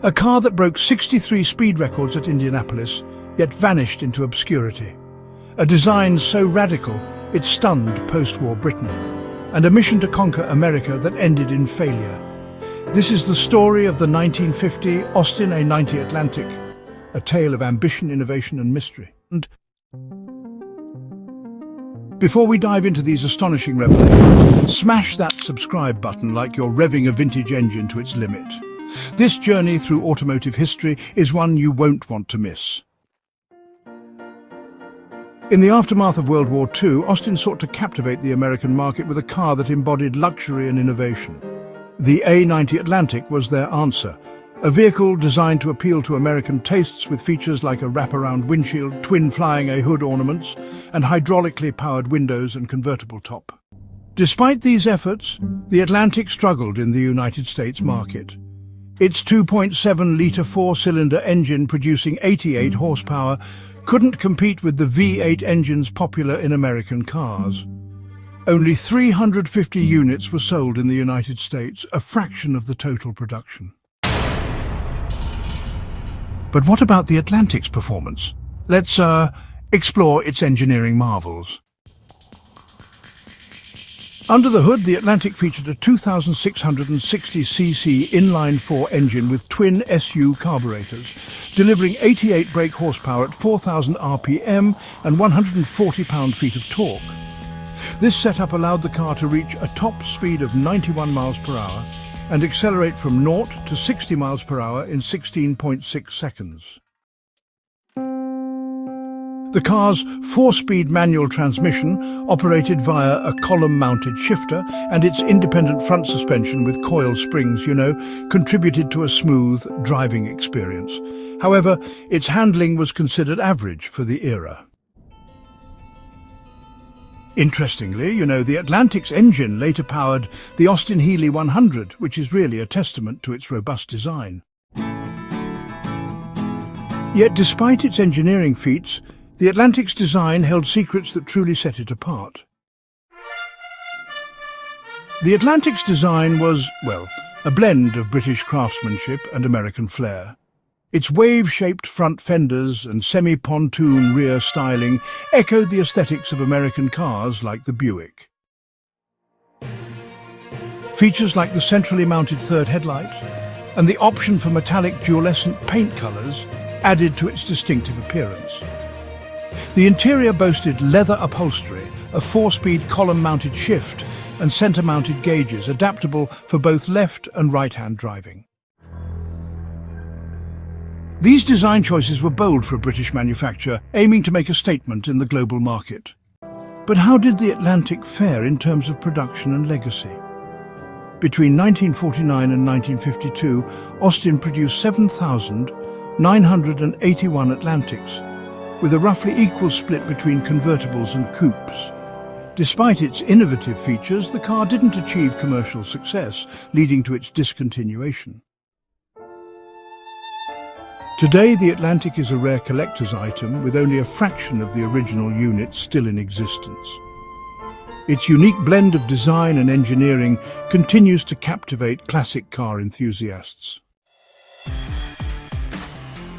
A car that broke 63 speed records at Indianapolis, yet vanished into obscurity. A design so radical, it stunned post-war Britain. And a mission to conquer America that ended in failure. This is the story of the 1950 Austin A90 Atlantic, a tale of ambition, innovation and mystery. And before we dive into these astonishing revelations, smash that subscribe button like you're revving a vintage engine to its limit. This journey through automotive history is one you won't want to miss. In the aftermath of World War II, Austin sought to captivate the American market with a car that embodied luxury and innovation. The A90 Atlantic was their answer, a vehicle designed to appeal to American tastes with features like a wraparound windshield, twin flying A-hood ornaments, and hydraulically powered windows and convertible top. Despite these efforts, the Atlantic struggled in the United States market. Its 2.7-litre four-cylinder engine producing 88 horsepower couldn't compete with the V8 engines popular in American cars. Only 350 units were sold in the United States, a fraction of the total production. But what about the Atlantic's performance? Let's explore its engineering marvels. Under the hood, the Atlantic featured a 2,660cc inline-4 engine with twin SU carburetors, delivering 88 brake horsepower at 4,000 RPM and 140 pound-feet of torque. This setup allowed the car to reach a top speed of 91 miles per hour and accelerate from 0 to 60 miles per hour in 16.6 seconds. The car's 4-speed manual transmission, operated via a column-mounted shifter, and its independent front suspension with coil springs, contributed to a smooth driving experience. However, its handling was considered average for the era. Interestingly, the Atlantic's engine later powered the Austin Healey 100, which is really a testament to its robust design. Yet despite its engineering feats, the Atlantic's design held secrets that truly set it apart. The Atlantic's design was, a blend of British craftsmanship and American flair. Its wave-shaped front fenders and semi-pontoon rear styling echoed the aesthetics of American cars like the Buick. Features like the centrally mounted third headlight and the option for metallic dualescent paint colours added to its distinctive appearance. The interior boasted leather upholstery, a 4-speed column-mounted shift and centre-mounted gauges adaptable for both left and right-hand driving. These design choices were bold for a British manufacturer, aiming to make a statement in the global market. But how did the Atlantic fare in terms of production and legacy? Between 1949 and 1952, Austin produced 7,981 Atlantics, with a roughly equal split between convertibles and coupes. Despite its innovative features, the car didn't achieve commercial success, leading to its discontinuation. Today, the Atlantic is a rare collector's item with only a fraction of the original units still in existence. Its unique blend of design and engineering continues to captivate classic car enthusiasts.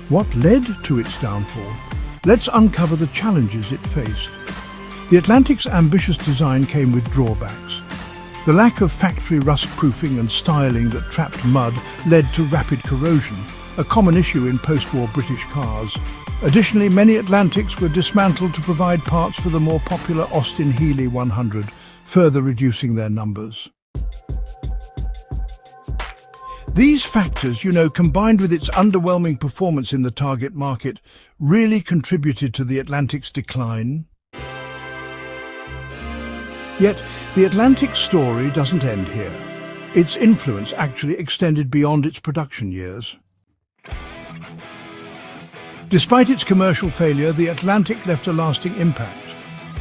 What led to its downfall? Let's uncover the challenges it faced. The Atlantic's ambitious design came with drawbacks. The lack of factory rust-proofing and styling that trapped mud led to rapid corrosion, a common issue in post-war British cars. Additionally, many Atlantics were dismantled to provide parts for the more popular Austin Healey 100, further reducing their numbers. These factors, combined with its underwhelming performance in the target market, really contributed to the Atlantic's decline. Yet, the Atlantic's story doesn't end here. Its influence actually extended beyond its production years. Despite its commercial failure, the Atlantic left a lasting impact.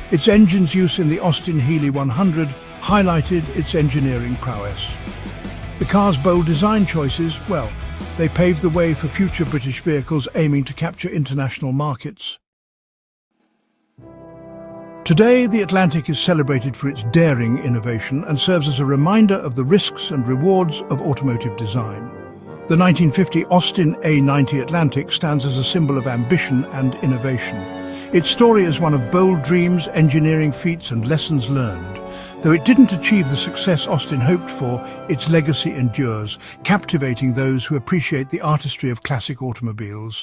Its engine's use in the Austin Healey 100 highlighted its engineering prowess. The car's bold design choices, they paved the way for future British vehicles aiming to capture international markets. Today, the Atlantic is celebrated for its daring innovation and serves as a reminder of the risks and rewards of automotive design. The 1950 Austin A90 Atlantic stands as a symbol of ambition and innovation. Its story is one of bold dreams, engineering feats and lessons learned. Though it didn't achieve the success Austin hoped for, its legacy endures, captivating those who appreciate the artistry of classic automobiles.